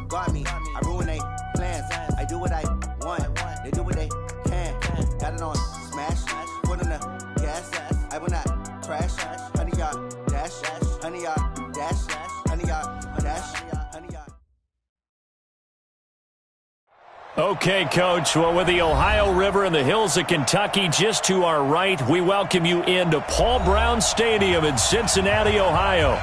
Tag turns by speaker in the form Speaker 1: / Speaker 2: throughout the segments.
Speaker 1: got me. I ruin they plans. I do what I want. They do what they can. Got it on smash. Put on the gas. I will not crash. Honey yard dash. Honey yard dash. Honey yard dash. Honey yard.
Speaker 2: Okay, Coach. Well, with the Ohio River and the hills of Kentucky just to our right, we welcome you into Paul Brown Stadium in Cincinnati, Ohio.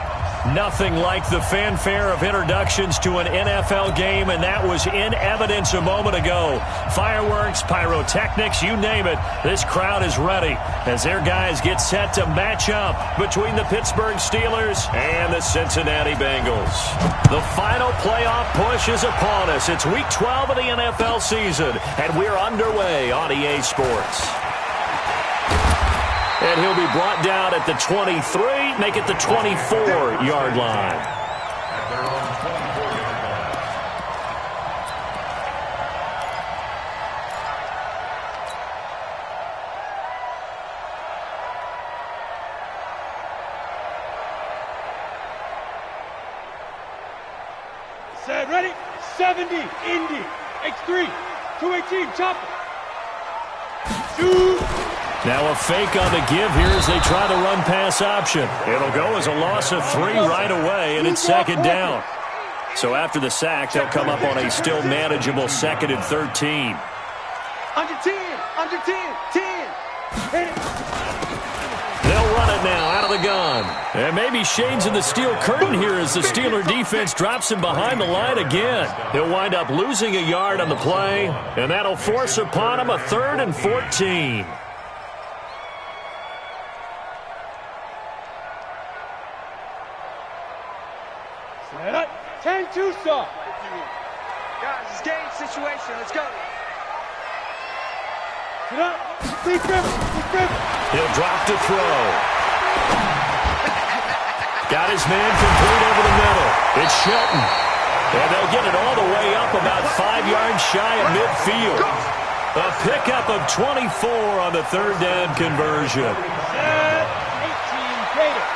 Speaker 2: Nothing like the fanfare of introductions to an NFL game, and that was in evidence a moment ago. Fireworks, pyrotechnics, you name it. This crowd is ready as their guys get set to match up between the Pittsburgh Steelers and the Cincinnati Bengals. The final playoff push is upon us. It's Week 12 of the NFL season, and we're underway on EA Sports. And he'll be brought down at the 23, make it the 24-yard line.
Speaker 3: Set, ready? 70, Indy, X3, 218, chopper. Shoot.
Speaker 2: Now a fake on the give here as they try the run-pass option. It'll go as a loss of 3 right away, and it's second down. So after the sack, they'll come up on a still manageable 2nd and 13.
Speaker 3: Under 10, under 10, 10. Hit it.
Speaker 2: They'll run it now out of the gun. And maybe shades in the steel curtain here as the Steeler defense drops him behind the line again. He'll wind up losing a yard on the play, and that'll force upon him a 3rd and 14.
Speaker 3: 10-2 stop.
Speaker 4: Guys, it's game situation. Let's go.
Speaker 3: Get up. Please grip.
Speaker 2: He'll drop to throw. Got his man complete over the middle. It's Shelton. And they'll get it all the way up about 5 yards shy of midfield. A pickup of 24 on the 3rd down conversion.
Speaker 3: 18, Gator.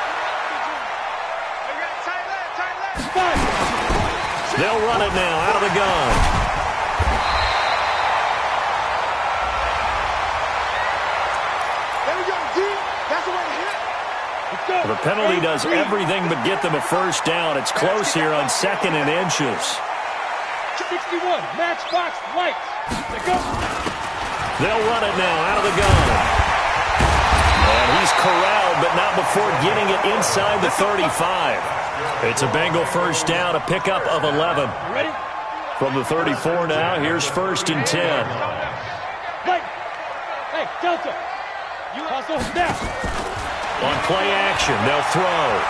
Speaker 2: They'll run it now out of the gun.
Speaker 4: There we go, D. That's the way to hit.
Speaker 3: Let's go.
Speaker 2: The penalty does everything but get them a 1st down. It's close here on 2nd and inches.
Speaker 3: 61, matchbox lights. Let's go.
Speaker 2: They'll run it now out of the gun. And he's corralled, but not before getting it inside the 35. It's a Bengal 1st down, a pickup of 11.
Speaker 3: Ready?
Speaker 2: From the 34 now, here's 1st and 10.
Speaker 3: Right. Hey, Delta. You hustle now.
Speaker 2: On play action, they'll throw.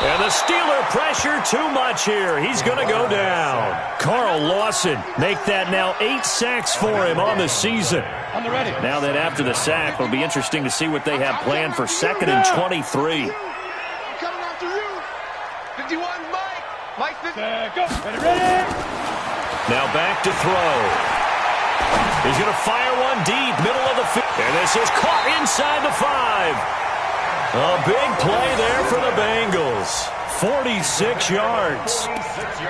Speaker 2: And the Steeler pressure too much here. He's going to go down. Carl Lawson make that now 8 sacks for him on the season.
Speaker 3: On the ready.
Speaker 2: Now that after the sack, it'll be interesting to see what they have planned for 2nd and 23.
Speaker 4: 51, Mike 50.
Speaker 3: Go. Ready.
Speaker 2: Now back to throw. He's going to fire one deep, middle of the field. And this is caught inside the 5. A big play there for the Bengals. 46 yards.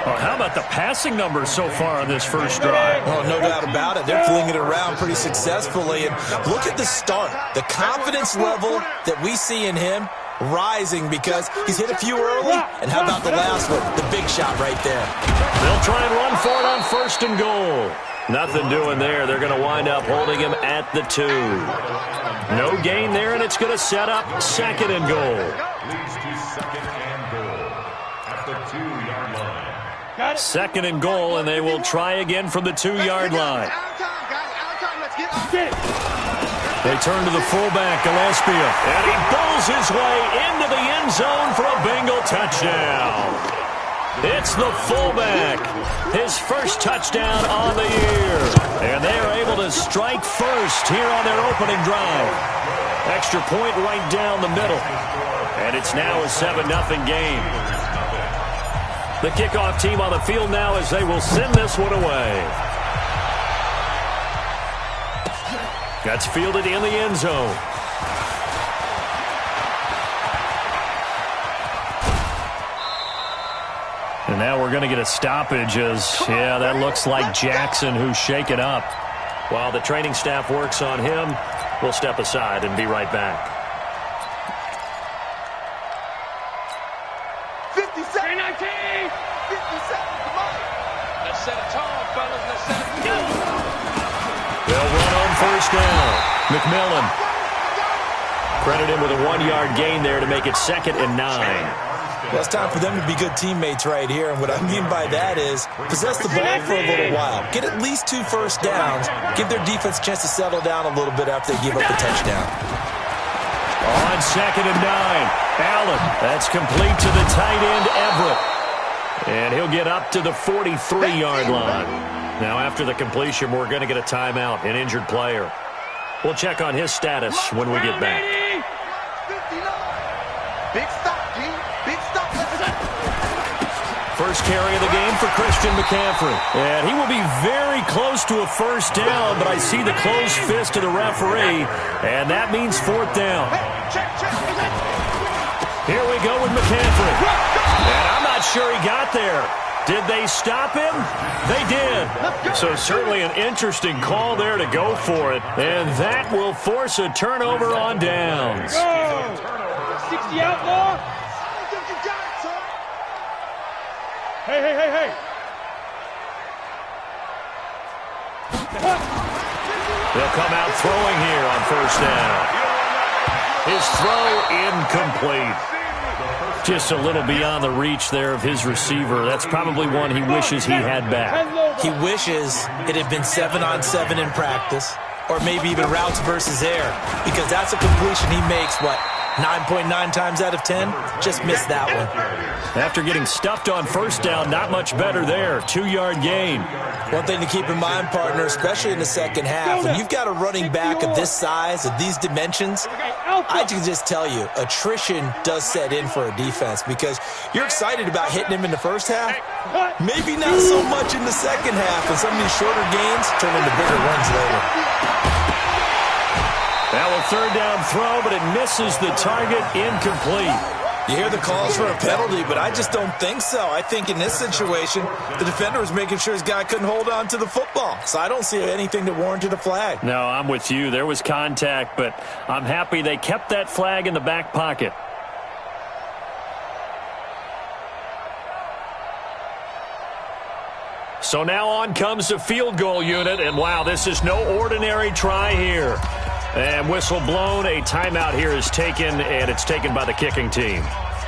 Speaker 2: Well, how about the passing numbers so far on this first drive?
Speaker 5: Oh, no doubt about it. They're flinging it around pretty successfully. And look at the start. The confidence level that we see in him rising because he's hit a few early. And how about the last one? The big shot right there.
Speaker 2: They'll try and run for it on 1st and goal. Nothing doing there. They're going to wind up holding him at the 2. No gain there, and it's going to set up 2nd and goal.
Speaker 6: Leads to 2nd and goal at the 2-yard line.
Speaker 3: Got it.
Speaker 2: 2nd and goal, and they will try again from the 2-yard line.
Speaker 4: Out of time, guys. Out of time. Let's
Speaker 3: Get it.
Speaker 2: They turn to the fullback, Gillespie, and he bowls his way into the end zone for a Bengal touchdown. It's the fullback, his first touchdown on the year. And they are able to strike first here on their opening drive. Extra point right down the middle. And it's now a 7-0 game. The kickoff team on the field now as they will send this one away. That's fielded in the end zone. And now we're going to get a stoppage as, yeah, that looks like Jackson who's shaken up. While the training staff works on him, we'll step aside and be right back.
Speaker 3: 50 seconds. 19. 50 seconds. Come on.
Speaker 7: Let's set a tone, fellas. Let's set a tone.
Speaker 2: They'll run on first down. McMillan. Credit him with a 1-yard gain there to make it 2nd and 9.
Speaker 5: Well, it's time for them to be good teammates right here. And what I mean by that is possess the ball for a little while. Get at least 2 first downs. Give their defense a chance to settle down a little bit after they give up the touchdown.
Speaker 2: On 2nd and 9. Allen. That's complete to the tight end, Everett. And he'll get up to the 43-yard line. Now, after the completion, we're going to get a timeout, an injured player. We'll check on his status when we get back.
Speaker 3: 59. Big stop, G. Big stop.
Speaker 2: First carry of the game for Christian McCaffrey. And he will be very close to a first down, but I see the closed fist of the referee, and that means 4th down. Here we go with McCaffrey. And I'm not sure he got there. Did they stop him? They did. So certainly an interesting call there to go for it. And that will force a turnover on downs.
Speaker 7: 60 outlaw. Hey.
Speaker 2: They'll come out throwing here on first down. His throw incomplete. Just a little beyond the reach there of his receiver. That's probably one he wishes he had back.
Speaker 5: He wishes it had been 7-on-7 in practice, or maybe even routes versus air, because that's a completion he makes, 9.9 times out of 10? Just missed that one.
Speaker 2: After getting stuffed on first down, not much better there. 2-yard gain.
Speaker 5: One thing to keep in mind, partner, especially in the second half, when you've got a running back of this size, of these dimensions, I can just tell you, attrition does set in for a defense because you're excited about hitting him in the first half. Maybe not so much in the second half, and some of these shorter gains turn into bigger runs later.
Speaker 2: Now a 3rd down throw, but it misses the target, incomplete.
Speaker 5: You hear the calls for a penalty, but I just don't think so. I think in this situation, the defender was making sure his guy couldn't hold on to the football. So I don't see anything that warranted a flag.
Speaker 2: No, I'm with you. There was contact, but I'm happy they kept that flag in the back pocket. So now on comes the field goal unit, and wow, this is no ordinary try here. And whistle blown, a timeout here is taken, and it's taken by the kicking team.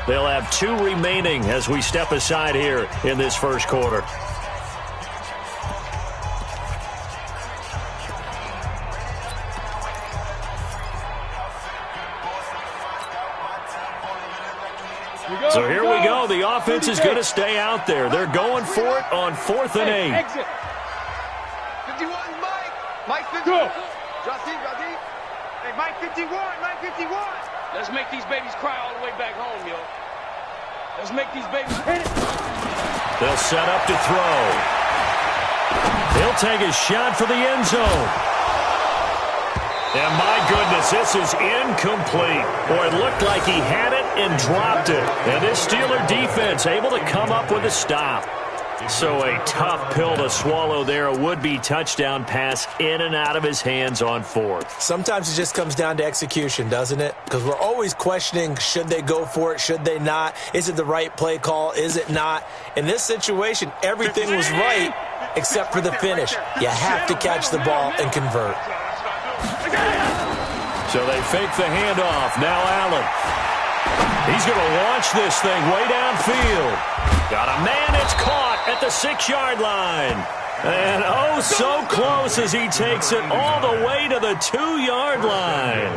Speaker 2: They'll have 2 remaining as we step aside here in this first quarter. So here we go. The offense is going to stay out there. They're going for it on 4th and 8.
Speaker 3: Exit. 51, Mike. Mike 51. Jazzy. Hey, Mike 51. Mike 51.
Speaker 7: Let's make these babies cry all the way back home, yo. Let's make these babies hit it.
Speaker 2: They'll set up to throw. He'll take a shot for the end zone. And my goodness, this is incomplete. Boy, it looked like he had it and dropped it. And this Steeler defense able to come up with a stop. So a tough pill to swallow there. A would-be touchdown pass in and out of his hands on 4th.
Speaker 5: Sometimes it just comes down to execution, doesn't it? Because we're always questioning, should they go for it, should they not? Is it the right play call, is it not? In this situation, everything was right except for the finish. You have to catch the ball and convert.
Speaker 2: So they fake the handoff. Now Allen. He's going to launch this thing way downfield. Got a man, it's caught at the 6-yard line. And oh, so close as he takes it all the way to the 2-yard line.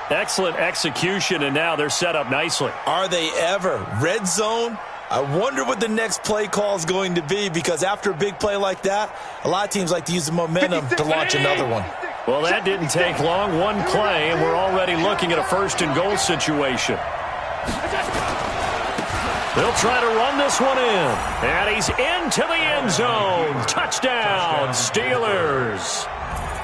Speaker 2: Excellent execution, and now they're set up nicely.
Speaker 5: Are they ever? Red zone? I wonder what the next play call is going to be, because after a big play like that, a lot of teams like to use the momentum to launch another one.
Speaker 2: Well, that didn't take long. One play, and we're already looking at a 1st and goal situation. They'll try to run this one in. And he's into the end zone. Touchdown, Steelers.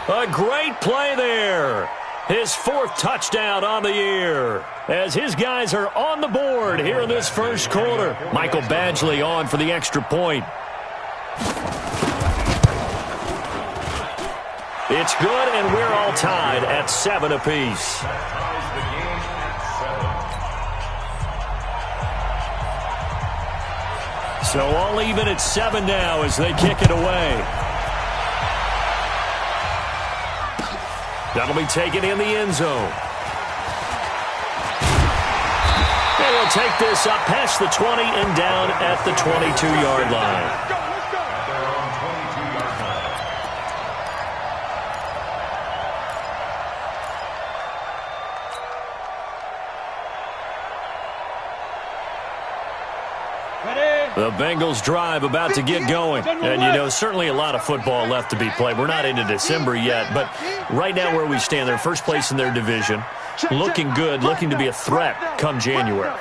Speaker 2: A great play there. His 4th touchdown on the year, as his guys are on the board here in this first quarter. Michael Badgley on for the extra point. It's good, and we're all tied at 7 apiece. So all even at 7 now as they kick it away. That'll be taken in the end zone. And he'll take this up past the 20 and down at the 22-yard line. The Bengals drive about to get going. And, you know, certainly a lot of football left to be played. We're not into December yet, but right now where we stand, they're first place in their division. Looking good, looking to be a threat come January.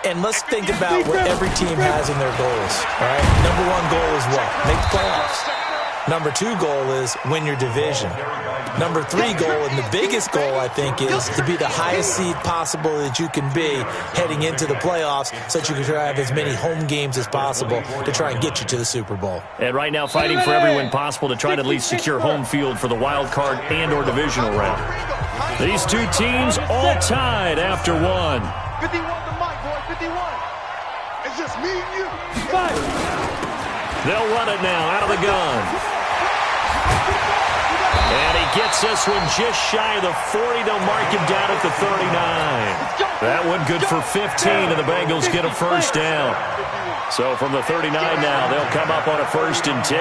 Speaker 5: And let's think about what every team has in their goals, all right? Number 1 goal is what? Make the playoffs. Number 2 goal is win your division. Number 3 goal, and the biggest goal, I think, is to be the highest seed possible that you can be heading into the playoffs so that you can try to have as many home games as possible to try and get you to the Super Bowl.
Speaker 2: And right now fighting for every win possible to try to at least secure home field for the wild card and or divisional round. These two teams all tied after 1.
Speaker 4: 51 to Mike, boy, 51. It's just me and you.
Speaker 2: They'll run it now out of the gun. And he gets this one just shy of the 40. They'll mark him down at the 39. That one good for 15, and the Bengals get a first down. So from the 39 now, they'll come up on a 1st and 10.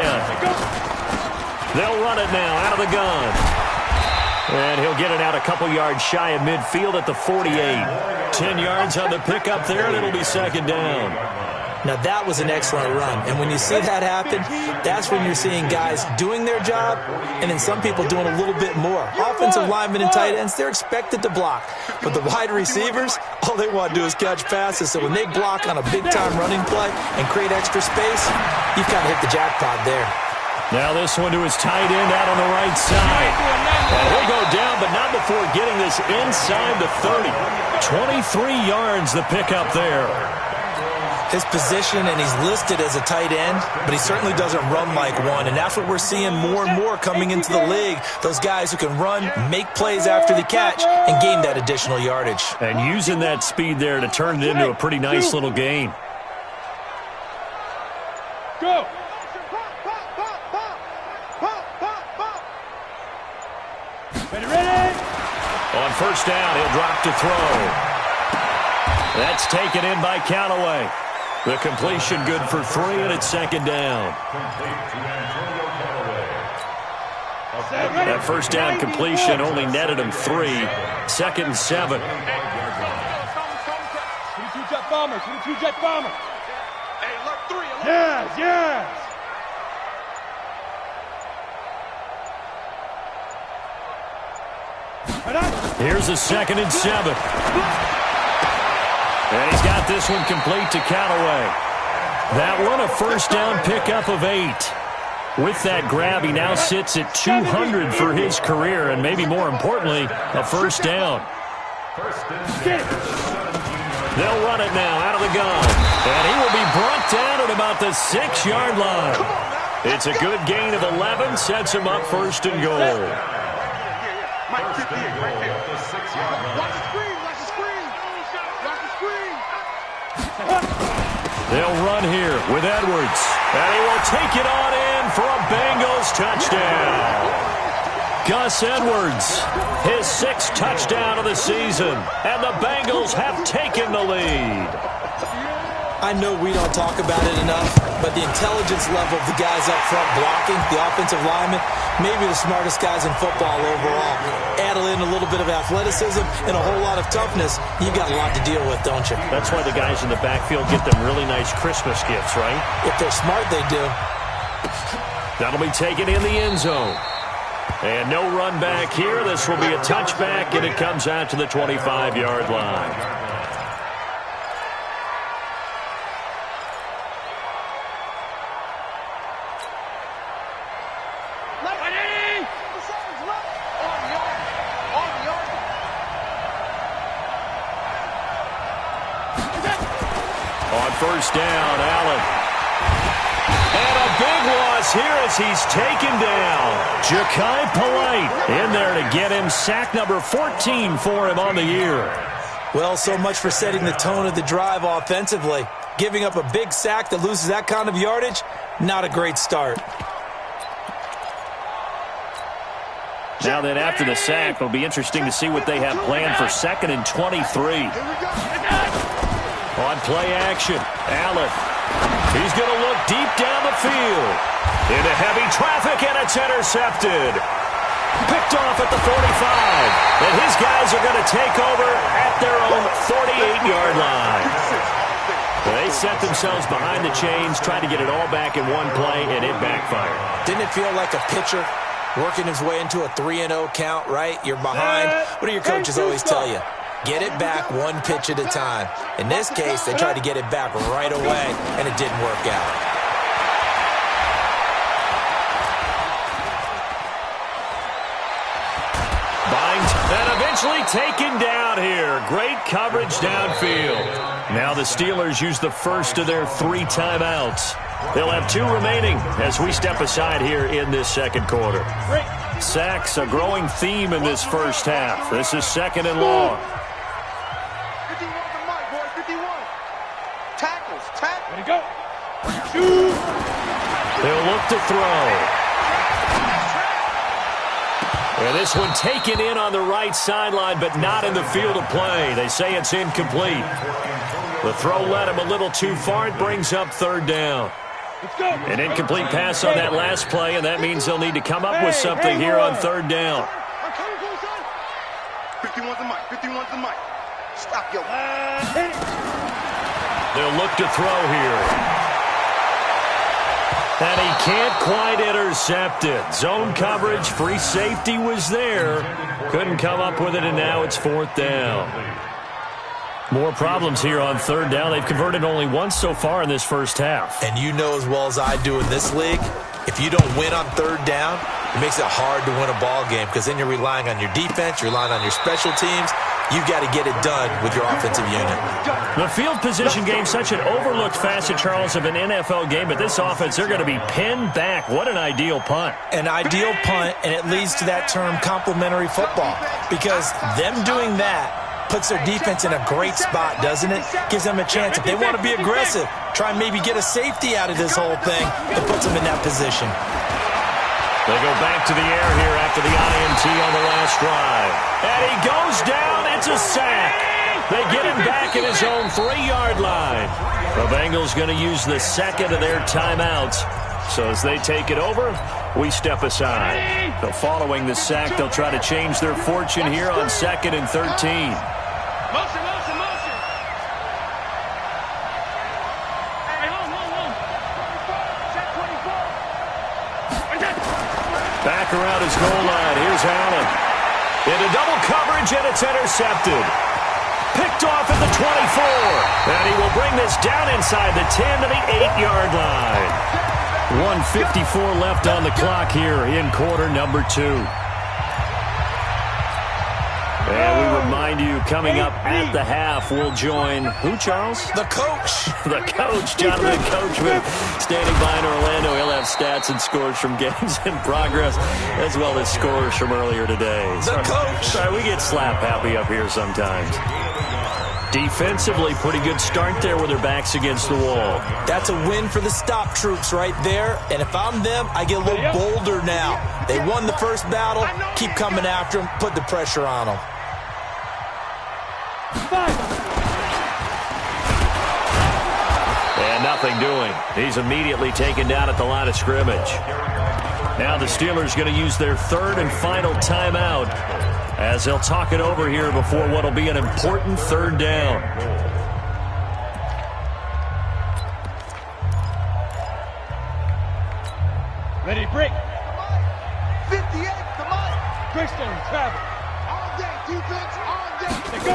Speaker 2: They'll run it now out of the gun. And he'll get it out a couple yards shy of midfield at the 48. 10 yards on the pickup there, and it'll be 2nd down.
Speaker 5: Now, that was an excellent run. And when you see that happen, that's when you're seeing guys doing their job and then some people doing a little bit more. Offensive linemen and tight ends, they're expected to block. But the wide receivers, all they want to do is catch passes. So when they block on a big-time running play and create extra space, you've kind of hit the jackpot there.
Speaker 2: Now this one to his tight end out on the right side. And he'll go down, but not before getting this inside the 30. 23 yards the pickup there.
Speaker 5: His position, and he's listed as a tight end, but he certainly doesn't run like one, and that's what we're seeing more and more coming into the league. Those guys who can run, make plays after the catch, and gain that additional yardage.
Speaker 2: And using that speed there to turn it into a pretty nice little gain.
Speaker 4: Go! Ready?
Speaker 2: On 1st down, he'll drop to throw. That's taken in by Callaway. The completion good for 3, and it's 2nd down. That 1st down completion only netted him 3. 2nd and 7.
Speaker 4: 22-jet bomber, 22-jet bomber.
Speaker 3: Hey, look, 3.
Speaker 4: Yes, yes.
Speaker 2: Here's a 2nd and 7. And he's got this one complete to Callaway. That one a 1st down pickup of 8. With that grab, he now sits at 200 for his career, and maybe more importantly, a 1st down. They'll run it now out of the gun. And he will be brought down at about the 6-yard line. It's a good gain of 11, sets him up 1st and goal.
Speaker 3: Mike, get big right there.
Speaker 4: Watch the screen, watch the screen. Watch the screen.
Speaker 2: They'll run here with Edwards. And he will take it on in for a Bengals touchdown. Gus Edwards, his 6th touchdown of the season. And the Bengals have taken the lead.
Speaker 5: I know we don't talk about it enough, but the intelligence level of the guys up front blocking, the offensive linemen, maybe the smartest guys in football overall. Add in a little bit of athleticism and a whole lot of toughness, you've got a lot to deal with, don't you?
Speaker 2: That's why the guys in the backfield get them really nice Christmas gifts, right?
Speaker 5: If they're smart, they do.
Speaker 2: That'll be taken in the end zone. And no run back here. This will be a touchback, and it comes out to the 25-yard line. first down. Allen. And a big loss here as he's taken down. Ja'Kai Polite in there to get him sack number 14 for him on the year.
Speaker 5: Well, so much for setting the tone of the drive offensively. Giving up a big sack that loses that kind of yardage, not a great start.
Speaker 2: Now then, after the sack, it'll be interesting to see what they have planned for 2nd and 23. On play action, Allen. He's going to look deep down the field. Into heavy traffic, and it's intercepted. Picked off at the 45. And his guys are going to take over at their own 48-yard line. They set themselves behind the chains, trying to get it all back in one play, and it backfired.
Speaker 5: Didn't it feel like a pitcher working his way into a 3-0 count, right? You're behind. What do your coaches always tell you? Get it back one pitch at a time. In this case, they tried to get it back right away, and it didn't work out.
Speaker 2: And eventually taken down here. Great coverage downfield. Now the Steelers use the first of their 3 timeouts. They'll have 2 remaining as we step aside here in this second quarter. Sacks, a growing theme in this first half. This is 2nd and long.
Speaker 4: 51 to Mike, boy, 51. Tackles, tackles.
Speaker 7: Ready to go.
Speaker 2: They'll look to throw. And this one taken in on the right sideline, but not in the field of play. They say it's incomplete. The throw led him a little too far. It brings up 3rd down. An incomplete pass on that last play, and that means they'll need to come up with something here on 3rd down.
Speaker 4: 51 to Mike, 51 to Mike. Stop, yo.
Speaker 2: They'll look to throw here. And he can't quite intercept it. Zone coverage, free safety was there. Couldn't come up with it, and now it's 4th down. More problems here on 3rd down. They've converted only once so far in this first half.
Speaker 5: And you know as well as I do in this league, if you don't win on 3rd down, it makes it hard to win a ball game because then you're relying on your defense, you're relying on your special teams. You've got to get it done with your offensive unit.
Speaker 2: The field position game, such an overlooked facet, Charles, of an NFL game, but this offense, they're going to be pinned back. What an ideal punt.
Speaker 5: An ideal punt, and it leads to that term complementary football because them doing that puts their defense in a great spot, doesn't it? Gives them a chance. If they want to be aggressive, try and maybe get a safety out of this whole thing, it puts them in that position.
Speaker 2: They go back to the air here after the INT on the last drive. And he goes down. It's a sack. They get him back at his own 3-yard line. The Bengals going to use the 2nd of their timeouts. So as they take it over, we step aside. So following the sack, they'll try to change their fortune here on 2nd and 13.
Speaker 7: Motion, motion, motion. Hey, hold. Check 24.
Speaker 2: Back around his goal line. Here's Allen. Into double coverage, and it's intercepted. Picked off at the 24. And he will bring this down inside the 10 to the 8-yard line. 1:54 left on the clock here in quarter number 2. And we remind you, coming up at the half, we'll join who, Charles?
Speaker 5: The coach.
Speaker 2: The coach, Jonathan Coachman, standing by in Orlando. He'll have stats and scores from games in progress, as well as scores from earlier today.
Speaker 5: The coach.
Speaker 2: Sorry, we get slap happy up here sometimes. Defensively, pretty good start there with their backs against the wall.
Speaker 5: That's a win for the stop troops right there. And if I'm them, I get a little bolder now. They won the first battle. Keep coming after them. Put the pressure on them.
Speaker 2: And nothing doing. He's immediately taken down at the line of scrimmage. Now the Steelers going to use their 3rd and final timeout as they'll talk it over here before what will be an important 3rd down.
Speaker 7: Ready, break.
Speaker 4: 58 to Mike.
Speaker 7: Greystone, travel.
Speaker 4: All day, defense, all day.
Speaker 7: They go.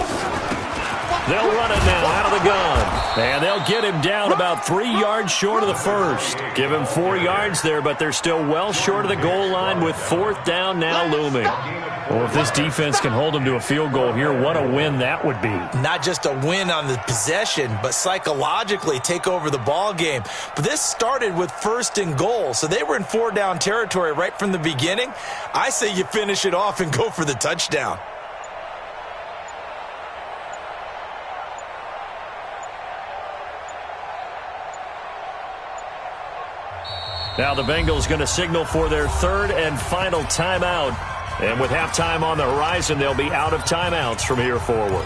Speaker 2: They'll run it now out of the gun. And they'll get him down about 3 yards short of the first. Give him 4 yards there, but they're still well short of the goal line with 4th down now looming. Well, if this defense can hold them to a field goal here, what a win that would be.
Speaker 5: Not just a win on the possession, but psychologically take over the ball game. But this started with 1st and goal, so they were in 4-down territory right from the beginning. I say you finish it off and go for the touchdown.
Speaker 2: Now the Bengals going to signal for their 3rd and final timeout. And with halftime on the horizon, they'll be out of timeouts from here forward.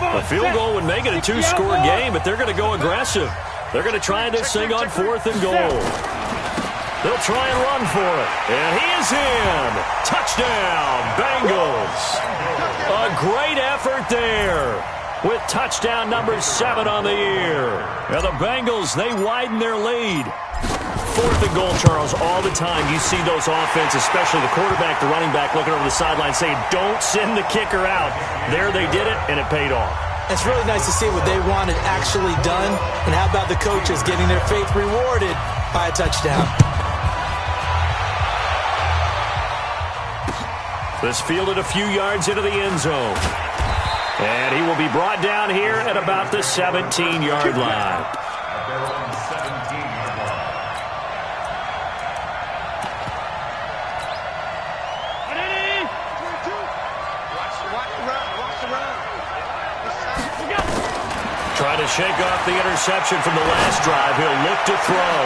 Speaker 2: A field goal would make it a 2-score game, but they're going to go aggressive. They're going to try this thing on 4th and goal. They'll try and run for it. And he is in. Touchdown, Bengals. A great effort there with touchdown number 7 on the year. Now the Bengals, they widen their lead. 4th and goal, Charles, all the time you see those offenses, especially the quarterback, the running back, looking over the sideline saying, don't send the kicker out. There they did it, and it paid off.
Speaker 5: It's really nice to see what they wanted actually done. And how about the coaches getting their faith rewarded by a touchdown?
Speaker 2: This fielded a few yards into the end zone. And he will be brought down here at about the 17-yard line. Trying to shake off the interception from the last drive. He'll look to throw.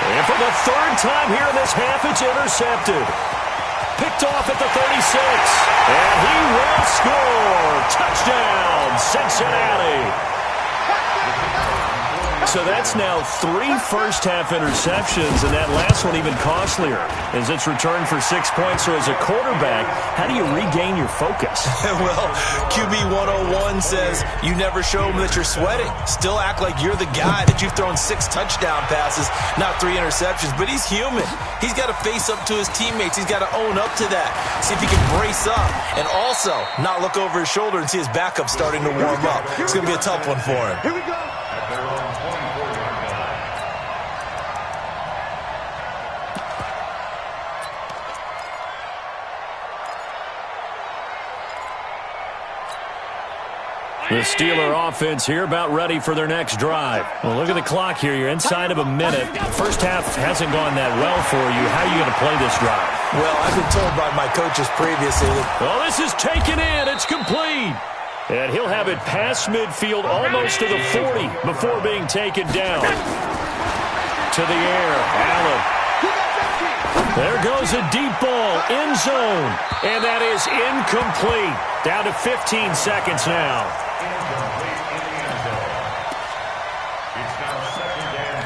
Speaker 2: And for the 3rd time here in this half, it's intercepted. Picked off at the 36. And he will score. Touchdown, Cincinnati. So that's now 3 first-half interceptions, and that last one even costlier as it's returned for 6 points. So as a quarterback, how do you regain your focus?
Speaker 5: Well, QB 101 says you never show them that you're sweating. Still act like you're the guy, that you've thrown 6 touchdown passes, not 3 interceptions. But he's human. He's got to face up to his teammates. He's got to own up to that. See if he can brace up and also not look over his shoulder and see his backup starting to warm up. It's going to be a tough one for him.
Speaker 4: Here we go.
Speaker 2: The Steeler offense here about ready for their next drive. Well, look at the clock here. You're inside of a minute. The first half hasn't gone that well for you. How are you going to play this drive?
Speaker 5: Well, I've been told by my coaches previously that...
Speaker 2: Oh, this is taken in. It's complete. And he'll have it past midfield almost to the 40 before being taken down. To the air, Allen. There goes a deep ball, end zone. And that is incomplete. Down to 15 seconds now.
Speaker 6: It's now 2nd and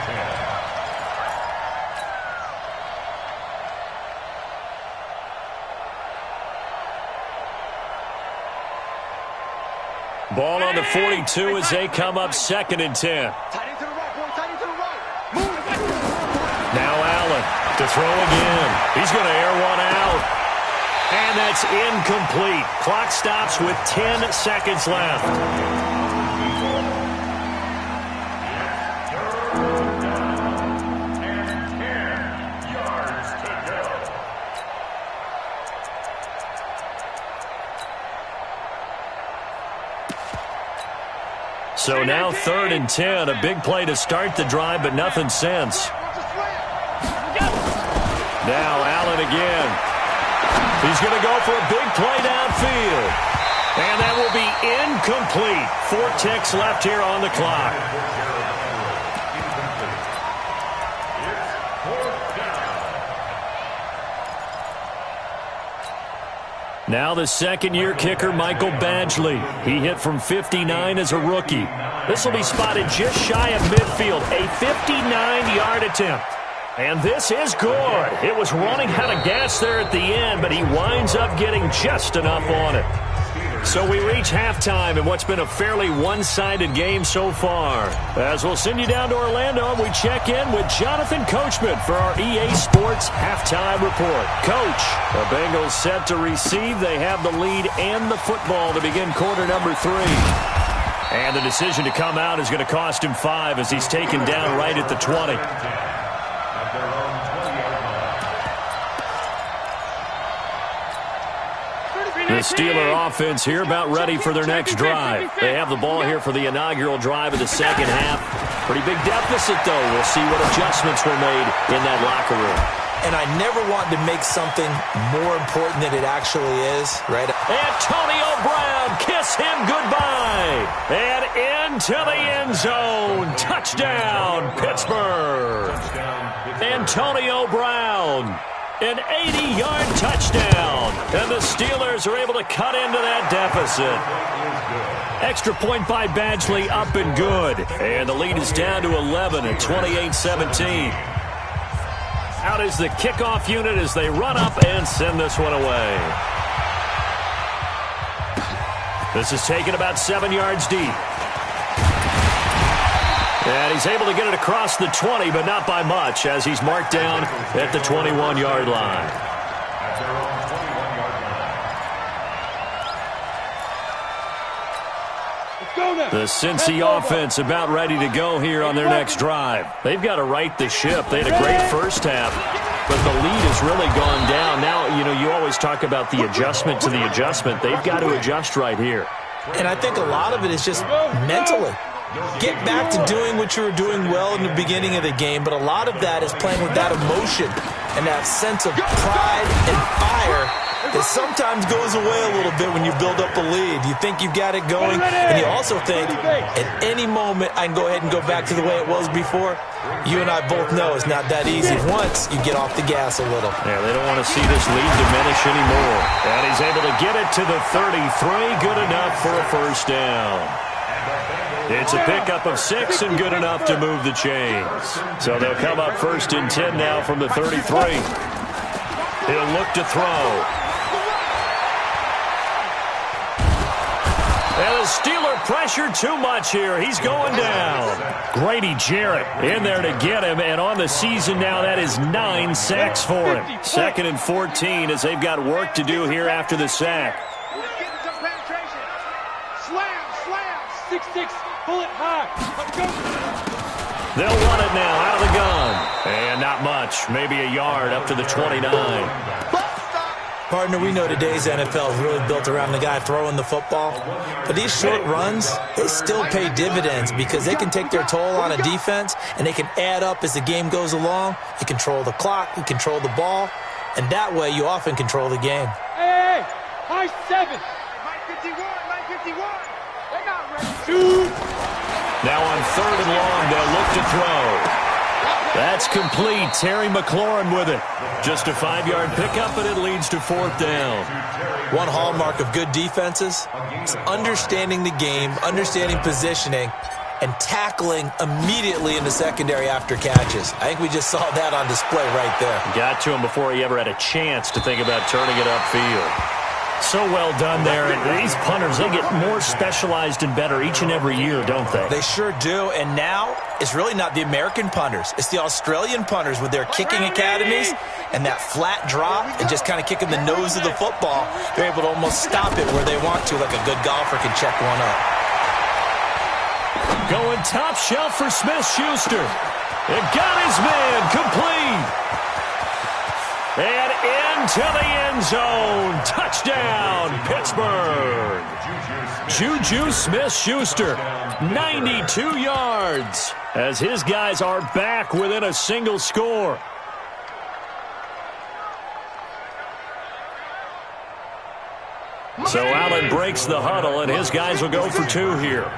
Speaker 6: 10.
Speaker 2: Ball on the 42 as they come up 2nd and 10.
Speaker 4: Tight end to the right, boy. Tight end to the right. Move.
Speaker 2: Now Allen to throw again. He's going to air one out. And that's incomplete. Clock stops with 10 seconds left. So now 3rd and 10. A big play to start the drive, but nothing since. Now Allen again. He's going to go for a big play downfield. And that will be incomplete. 4 ticks left here on the clock. Now the 2nd-year kicker, Michael Badgley. He hit from 59 as a rookie. This will be spotted just shy of midfield. A 59-yard attempt. And this is good. It was running out of gas there at the end, but he winds up getting just enough on it. So we reach halftime in what's been a fairly one-sided game so far. As we'll send you down to Orlando, and we check in with Jonathan Coachman for our EA Sports Halftime Report. Coach, the Bengals set to receive. They have the lead and the football to begin quarter number 3. And the decision to come out is going to cost him 5 as he's taken down right at the 20. The Steeler offense here about ready for their next drive. They have the ball here for the inaugural drive of the second half. Pretty big deficit, though. We'll see what adjustments were made in that locker room.
Speaker 5: And I never want to make something more important than it actually is, right?
Speaker 2: Antonio Brown, kiss him goodbye. And into the end zone. Touchdown, Pittsburgh. Antonio Brown. An 80-yard touchdown. And the Steelers are able to cut into that deficit. Extra point by Badgley, up and good. And the lead is down to 11 at 28-17. Out is the kickoff unit as they run up and send this one away. This is taken about 7 yards deep. And he's able to get it across the 20, but not by much, as he's marked down at the 21-yard line. The Cincy offense about ready to go here on their next drive. They've got to right the ship. They had a great first half, but the lead has really gone down. Now, you always talk about the adjustment to the adjustment. They've got to adjust right here.
Speaker 5: And I think a lot of it is just mentally. Get back to doing what you were doing well in the beginning of the game, but a lot of that is playing with that emotion and that sense of pride and fire that sometimes goes away a little bit when you build up a lead. You think you've got it going, and you also think at any moment I can go ahead and go back to the way it was before. You and I both know it's not that easy once you get off the gas a little.
Speaker 2: Yeah, they don't want to see this lead diminish anymore. And he's able to get it to the 33, good enough for a first down. It's a pickup of 6 and good enough to move the chains. So they'll come up 1st and 10 now from the 33. He'll look to throw. And the Steeler pressure too much here. He's going down. Grady Jarrett in there to get him. And on the season now, that is 9 sacks for him. 2nd and 14 as they've got work to do here after the sack.
Speaker 7: Slam. 6-6. Pull it high. Let's go.
Speaker 2: They'll run it now out of the gun. And not much. Maybe a yard up to the 29.
Speaker 5: Partner, we know today's NFL is really built around the guy throwing the football. But these short runs, they still pay dividends because they can take their toll on a defense and they can add up as the game goes along. You control the clock, you control the ball, and that way you often control the game.
Speaker 7: Hey, high 7. Mike 51. They're not ready. Shoot.
Speaker 2: Now on 3rd and long, they'll look to throw. That's complete. Terry McLaurin with it. Just a 5-yard pickup, and it leads to 4th down.
Speaker 5: One hallmark of good defenses is understanding the game, understanding positioning, and tackling immediately in the secondary after catches. I think we just saw that on display right there.
Speaker 2: Got to him before he ever had a chance to think about turning it upfield. So well done there. And these punters, they get more specialized and better each and every year, don't they?
Speaker 5: They sure do. And now it's really not the American punters. It's the Australian punters with their kicking academies and that flat drop and just kind of kicking the nose of the football. They're able to almost stop it where they want to, like a good golfer can check one up.
Speaker 2: Going top shelf for Smith-Schuster. It got his man complete. And into the end zone. Touchdown, Pittsburgh. Juju Smith-Schuster, 92 yards, as his guys are back within a single score. So Allen breaks the huddle, and his guys will go for 2 here.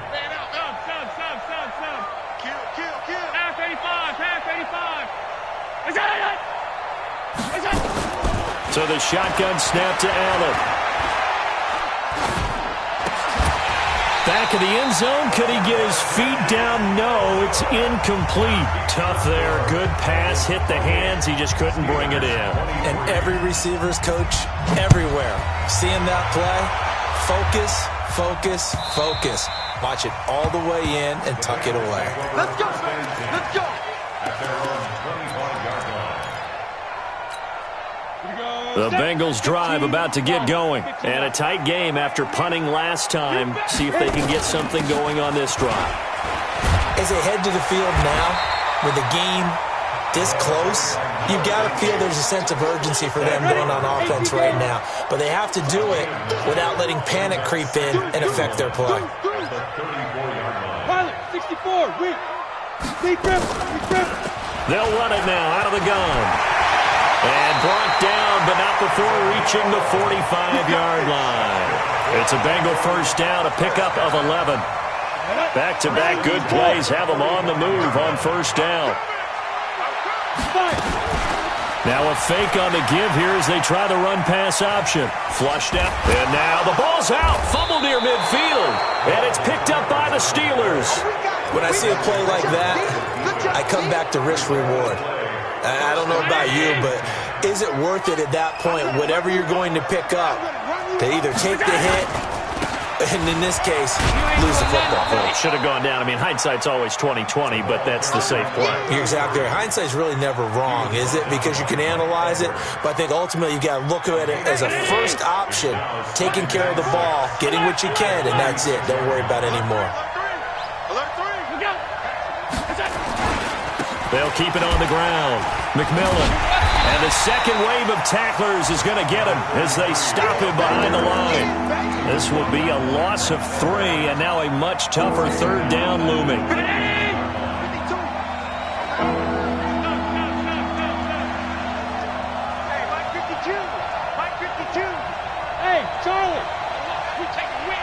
Speaker 2: So the shotgun snap to Allen. Back of the end zone. Could he get his feet down? No, it's incomplete. Tough there. Good pass. Hit the hands. He just couldn't bring it in.
Speaker 5: And every receiver's coach everywhere, seeing that play, Focus, focus, focus. Watch it all the way in and tuck it away.
Speaker 3: Let's go, man. Let's go.
Speaker 2: The Bengals drive about to get going. And a tight game after punting last time. See if they can get something going on this drive.
Speaker 5: As they head to the field now, with the game this close, you've got to feel there's a sense of urgency for them going on offense right now. But they have to do it without letting panic creep in and affect their play.
Speaker 7: Pilot, 64, weak. Deep grip, deep grip.
Speaker 2: They'll run it now out of the gun. And brought down, but not before reaching the 45-yard line. It's a Bengal first down, a pickup of 11. Back-to-back good plays have them on the move on first down. Now a fake on the give here as they try the run-pass option. Flushed out, and now the ball's out. Fumble near midfield, and it's picked up by the Steelers.
Speaker 5: When I see a play like that, I come back to risk-reward. I don't know about you, but is it worth it at that point, whatever you're going to pick up, to either take the hit, and in this case, lose the football?
Speaker 2: Well, it should have gone down. I mean, hindsight's always 20/20, but that's the safe play.
Speaker 5: You're exactly right. Hindsight's really never wrong, is it? Because you can analyze it, but I think ultimately you got to look at it as a first option, taking care of the ball, getting what you can, and that's it. Don't worry about any more.
Speaker 2: They'll keep it on the ground. McMillan. And the second wave of tacklers is going to get him as they stop him behind the line. This will be a loss of 3, and now a much tougher third down looming.
Speaker 3: Hey, Mike 52. Mike 52.
Speaker 7: Hey, Charlie.
Speaker 3: We take a win.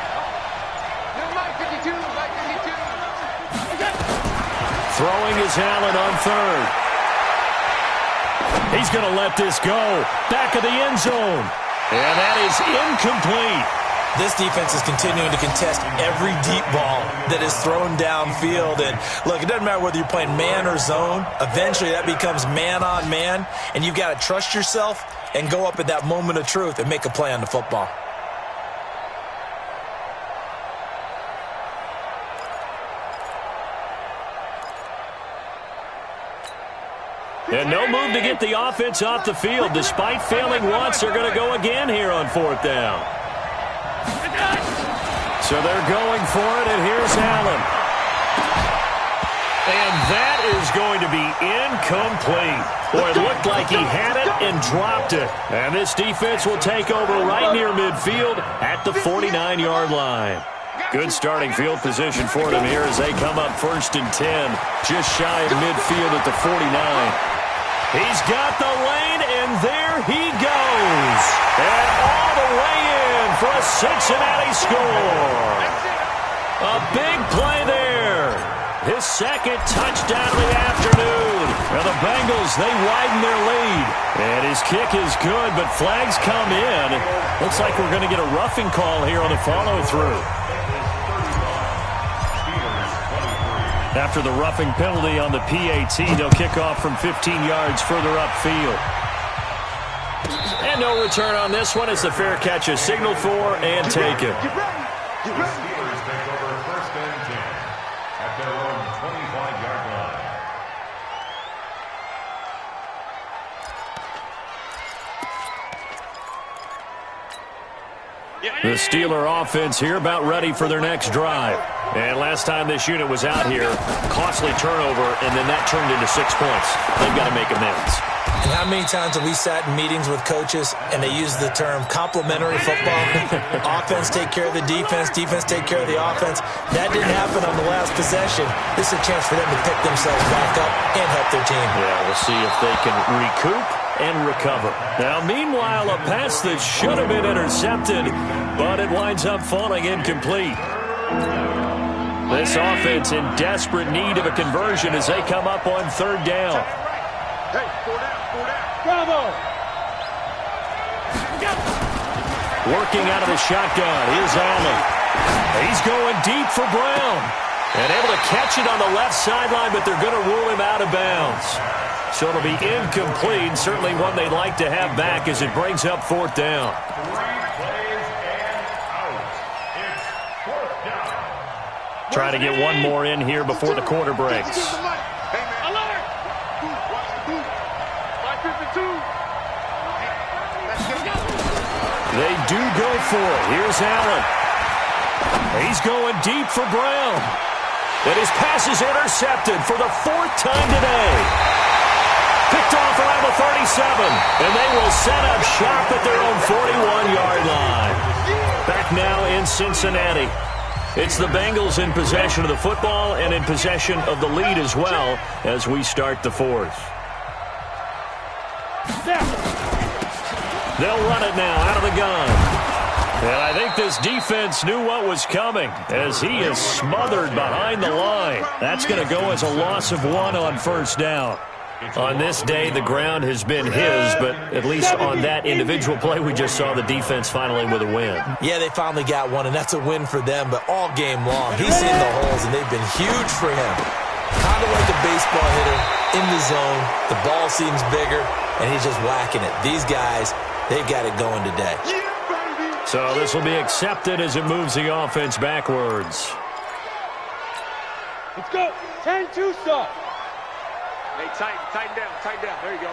Speaker 3: No, Mike 52. Mike 52.
Speaker 2: Throwing is Allen on third. He's going to let this go. Back of the end zone. And that is incomplete.
Speaker 5: This defense is continuing to contest every deep ball that is thrown downfield. And look, it doesn't matter whether you're playing man or zone. Eventually that becomes man on man. And you've got to trust yourself and go up at that moment of truth and make a play on the football.
Speaker 2: And no move to get the offense off the field. Despite failing once, they're going to go again here on fourth down. So they're going for it, and here's Allen. And that is going to be incomplete. Boy, it looked like he had it and dropped it. And this defense will take over right near midfield at the 49-yard line. Good starting field position for them here as they come up 1st and 10. Just shy of midfield at the 49. He's got the lane, and there he goes. And all the way in for a Cincinnati score. A big play there. His second touchdown of the afternoon. Now the Bengals, they widen their lead. And his kick is good, but flags come in. Looks like we're going to get a roughing call here on the follow-through. After the roughing penalty on the PAT, they'll kick off from 15 yards further upfield. And no return on this one as the fair catch is signaled for and taken.
Speaker 6: Steelers take over 1st and 10 at their own 25-yard line.
Speaker 2: The Steeler offense here about ready for their next drive. And last time this unit was out here, costly turnover, and then that turned into 6 points. They've got to make amends.
Speaker 5: And how many times have we sat in meetings with coaches and they use the term complementary football? Offense take care of the defense, defense take care of the offense. That didn't happen on the last possession. This is a chance for them to pick themselves back up and help their team.
Speaker 2: Yeah, we'll see if they can recoup and recover. Now, meanwhile, a pass that should have been intercepted, but it winds up falling incomplete. This offense in desperate need of a conversion as they come up on 3rd down.
Speaker 3: Hey, 4 down, 4 down.
Speaker 7: Bravo.
Speaker 2: Working out of the shotgun is Allen. He's going deep for Brown. And able to catch it on the left sideline, but they're going to rule him out of bounds. So it'll be incomplete, certainly one they'd like to have back as it brings up 4th down.
Speaker 6: 3 plays and out.
Speaker 2: Try to get one more in here before the quarter breaks.
Speaker 7: Alert! 552.
Speaker 2: They do go for it. Here's Allen. He's going deep for Brown. And his pass is intercepted for the 4th time today. Picked off around the 37. And they will set up shop at their own 41-yard line. Back now in Cincinnati. It's the Bengals in possession of the football and in possession of the lead as well as we start the 4th. They'll run it now out of the gun. And I think this defense knew what was coming as he is smothered behind the line. That's going to go as a loss of 1 on first down. On this day, the ground has been his, but at least on that individual play, we just saw the defense finally with a win.
Speaker 5: Yeah, they finally got one, and that's a win for them, but all game long, he's seen the holes, and they've been huge for him. Kind of like a baseball hitter in the zone. The ball seems bigger, and he's just whacking it. These guys, they've got it going today.
Speaker 2: So this will be accepted as it moves the offense backwards.
Speaker 7: Let's go. 10-2 stop. Hey, tighten down. There you go.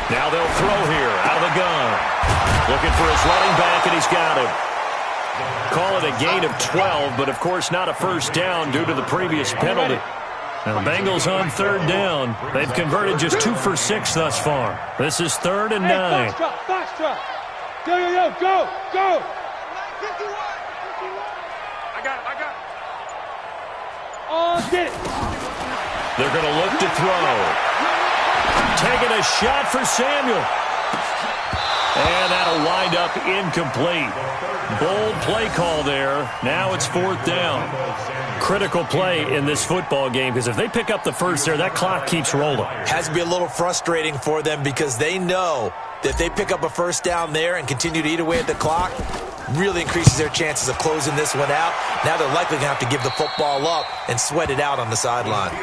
Speaker 2: Now they'll throw here out of the gun. Looking for his running back, and he's got him. Call it a gain of 12, but of course not a first down due to the previous penalty. Now the Bengals on 3rd down. They've converted just 2 for 6 thus far. This is 3rd and 9.
Speaker 7: Box drop. Go. I got him. Oh, get it.
Speaker 2: They're going to look to throw. Taking a shot for Samuel. And that'll wind up incomplete. Bold play call there. Now it's 4th down. Critical play in this football game because if they pick up the first there, that clock keeps rolling.
Speaker 5: Has to be a little frustrating for them because they know that if they pick up a first down there and continue to eat away at the clock, really increases their chances of closing this one out. Now they're likely going to have to give the football up and sweat it out on the sideline.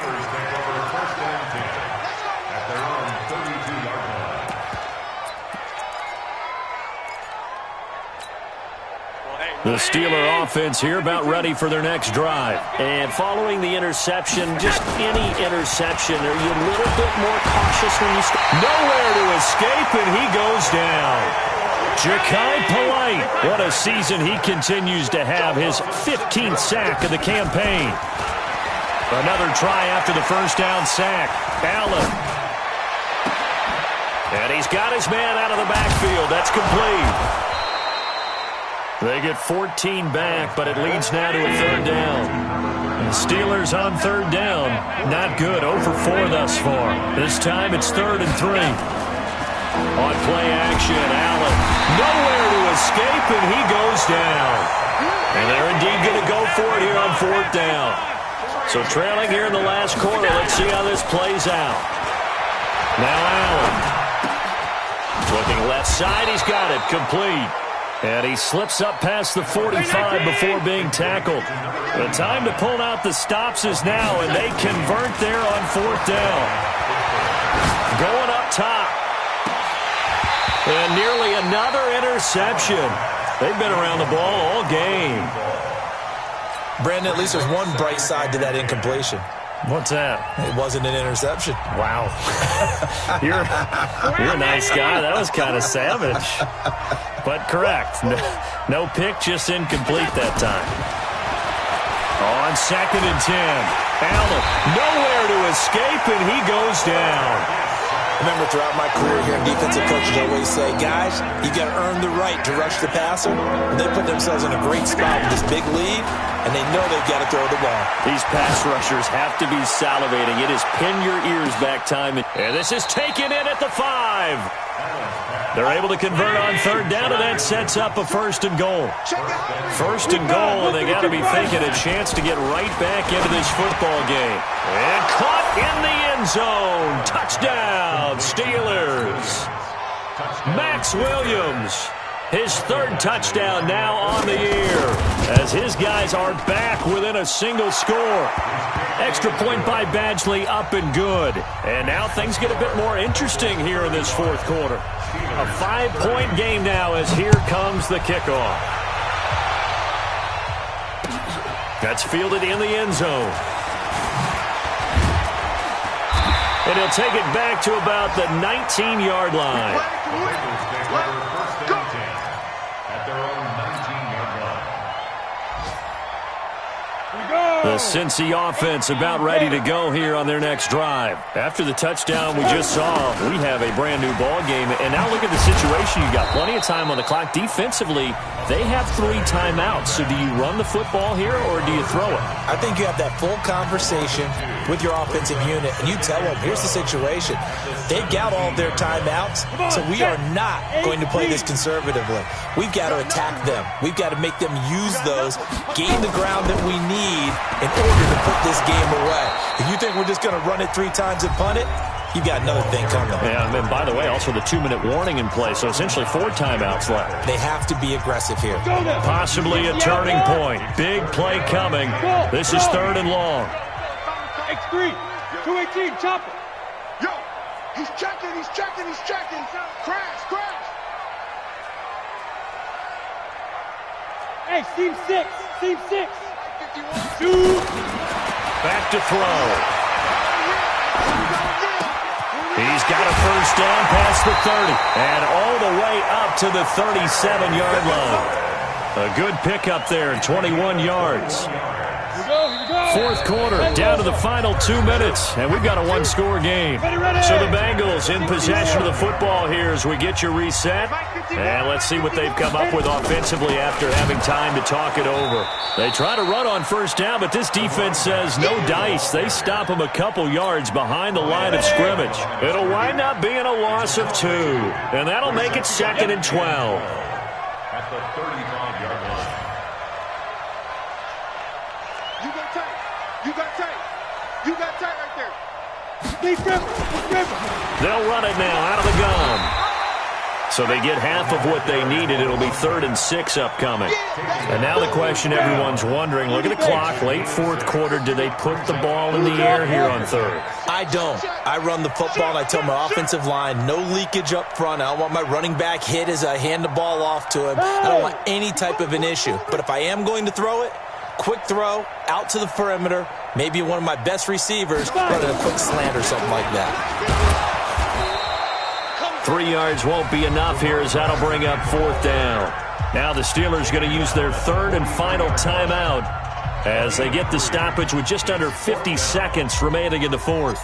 Speaker 2: The Steeler offense here about ready for their next drive. And following the interception, just any interception, are you a little bit more cautious when you nowhere to escape, and he goes down. Ja'Kai Polite, what a season he continues to have, his 15th sack of the campaign. Another try after the first down sack. Allen. And he's got his man out of the backfield. That's complete. They get 14 back, but it leads now to a 3rd down. The Steelers on 3rd down. Not good. 0 for 4 thus far. This time it's 3rd and 3. On play action, Allen. Nowhere to escape, and he goes down. And they're indeed going to go for it here on 4th down. So trailing here in the last quarter. Let's see how this plays out. Now Allen. Looking left side. He's got it. Complete. And he slips up past the 45 before being tackled. The time to pull out the stops is now, and they convert there on 4th down. Going up top. And nearly another interception. They've been around the ball all game.
Speaker 5: Brandon, at least there's one bright side to that incompletion.
Speaker 2: What's that?
Speaker 5: It wasn't an interception.
Speaker 2: Wow. You're a nice guy. That was kind of savage. But correct. No pick, just incomplete that time. On 2nd and 10. Allen, nowhere to escape, and he goes down.
Speaker 5: Remember, throughout my career here, defensive coaches always say, guys, you got to earn the right to rush the passer. And they put themselves in a great spot with this big lead, and they know they've got to throw the ball.
Speaker 2: These pass rushers have to be salivating. It is pin your ears back time. And this is taken in at the 5. They're able to convert on 3rd down, and that sets up a 1st and goal. 1st and goal, and they got to be thinking a chance to get right back into this football game. And caught in the end zone. Touchdown, Steelers. Max Williams, his 3rd touchdown now on the year, as his guys are back within a single score. Extra point by Badgley, up and good. And now things get a bit more interesting here in this 4th quarter. A 5-point game now as here comes the kickoff. That's fielded in the end zone. And he'll take it back to about the 19-yard line.
Speaker 6: At their own 19-yard line.
Speaker 2: The Cincy offense about ready to go here on their next drive. After the touchdown we just saw, we have a brand new ball game. And now look at the situation. You got plenty of time on the clock. Defensively, they have 3 timeouts. So do you run the football here or do you throw it?
Speaker 5: I think you have that full conversation with your offensive unit, and you tell them, here's the situation. They've got all of their timeouts, so we are not going to play this conservatively. We've got to attack them. We've got to make them use those, gain the ground that we need in order to put this game away. If you think we're just going to run it 3 times and punt it, you've got another thing coming.
Speaker 2: Yeah, and by the way, also the 2-minute warning in play, so essentially 4 timeouts left.
Speaker 5: They have to be aggressive here.
Speaker 2: Possibly a turning point. Big play coming. This is 3rd and long.
Speaker 7: X3, 218, chop it.
Speaker 4: Yo, he's checking. Crash.
Speaker 7: Hey, seam 6. 2.
Speaker 2: Back to throw. He's got a first down past the 30 and all the way up to the 37-yard line. A good pickup there in 21 yards.
Speaker 7: Here you go.
Speaker 2: 4th quarter, down to the final 2 minutes, and we've got a 1-score game. So the Bengals in possession of the football here as we get you reset. And let's see what they've come up with offensively after having time to talk it over. They try to run on first down, but this defense says no dice. They stop them a couple yards behind the line of scrimmage. It'll wind up being a loss of 2, and that'll make it 2nd and 12.
Speaker 6: At the 35-yard line.
Speaker 4: You got tight right there.
Speaker 2: They'll run it now out of the gun. So they get half of what they needed. It'll be 3rd and 6 upcoming. And now the question everyone's wondering, look at the clock, late 4th quarter, do they put the ball in the air here on 3rd?
Speaker 5: I don't. I run the football, and I tell my offensive line, no leakage up front. I don't want my running back hit as I hand the ball off to him. I don't want any type of an issue. But if I am going to throw it, quick throw, out to the perimeter, maybe one of my best receivers running a quick slant or something like that.
Speaker 2: 3 yards won't be enough here as that'll bring up 4th down. Now the Steelers going to use their 3rd and final timeout as they get the stoppage with just under 50 seconds remaining in the 4th.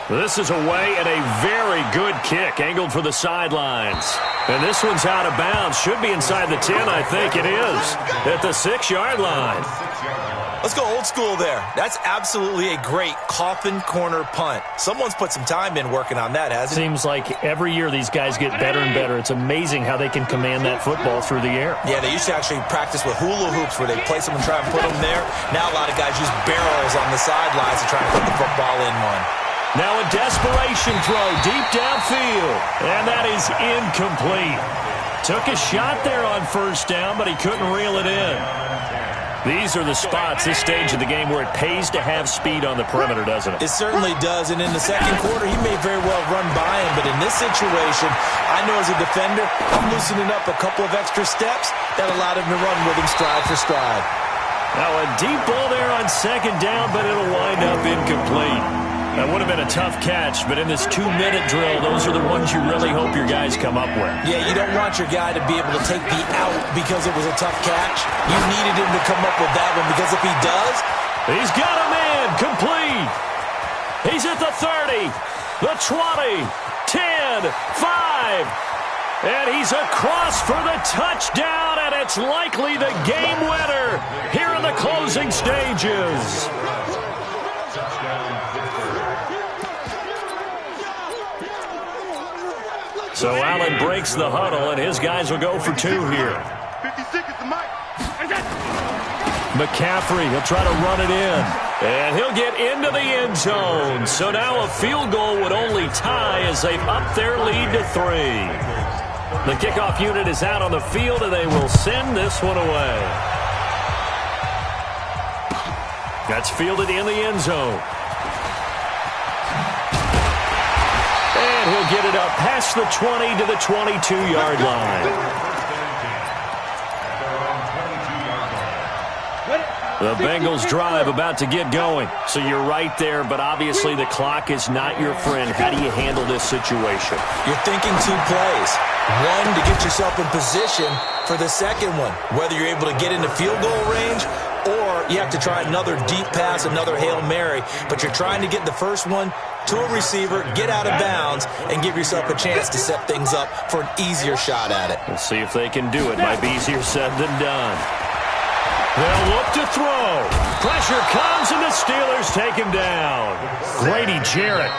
Speaker 2: This is away and a very good kick angled for the sidelines. And this one's out of bounds. Should be inside the 10, I think it is. At the 6-yard line.
Speaker 5: Let's go old school there. That's absolutely a great coffin corner punt. Someone's put some time in working on that, hasn't it?
Speaker 2: Seems like every year these guys get better and better. It's amazing how they can command that football through the air.
Speaker 5: Yeah, they used to actually practice with hula hoops where they place them and try and put them there. Now a lot of guys use barrels on the sidelines to try and put the football in one.
Speaker 2: Now a desperation throw deep downfield. And that is incomplete. Took a shot there on first down, but he couldn't reel it in. These are the spots, this stage of the game, where it pays to have speed on the perimeter, doesn't it?
Speaker 5: It certainly does, and in the 2nd quarter, he may very well run by him, but in this situation, I know as a defender, I'm loosening up a couple of extra steps that allowed him to run with him stride for stride.
Speaker 2: Now a deep ball there on 2nd down, but it'll wind up incomplete. That would have been a tough catch, but in this 2-minute drill, those are the ones you really hope your guys come up with.
Speaker 5: Yeah, you don't want your guy to be able to take the out because it was a tough catch. You needed him to come up with that one because if he does...
Speaker 2: He's got a man complete. He's at the 30, the 20, 10, 5. And he's across for the touchdown, and it's likely the game winner here in the closing stages. So Allen breaks the huddle, and his guys will go for 2 here.
Speaker 4: 56 is the mic.
Speaker 2: McCaffrey, he'll try to run it in. And he'll get into the end zone. So now a field goal would only tie as they've upped their lead to 3. The kickoff unit is out on the field, and they will send this one away. That's fielded in the end zone. And he'll get it up past the 20 to the 22-yard line. The Bengals drive about to get going. So you're right there, but obviously the clock is not your friend. How do you handle this situation?
Speaker 5: You're thinking 2 plays. One, to get yourself in position for the second one, whether you're able to get into field goal range or you have to try another deep pass, another Hail Mary. But you're trying to get the first one to a receiver, get out of bounds, and give yourself a chance to set things up for an easier shot at it.
Speaker 2: We'll see if they can do it. Might be easier said than done. They'll look to throw. Pressure comes, and the Steelers take him down. Grady Jarrett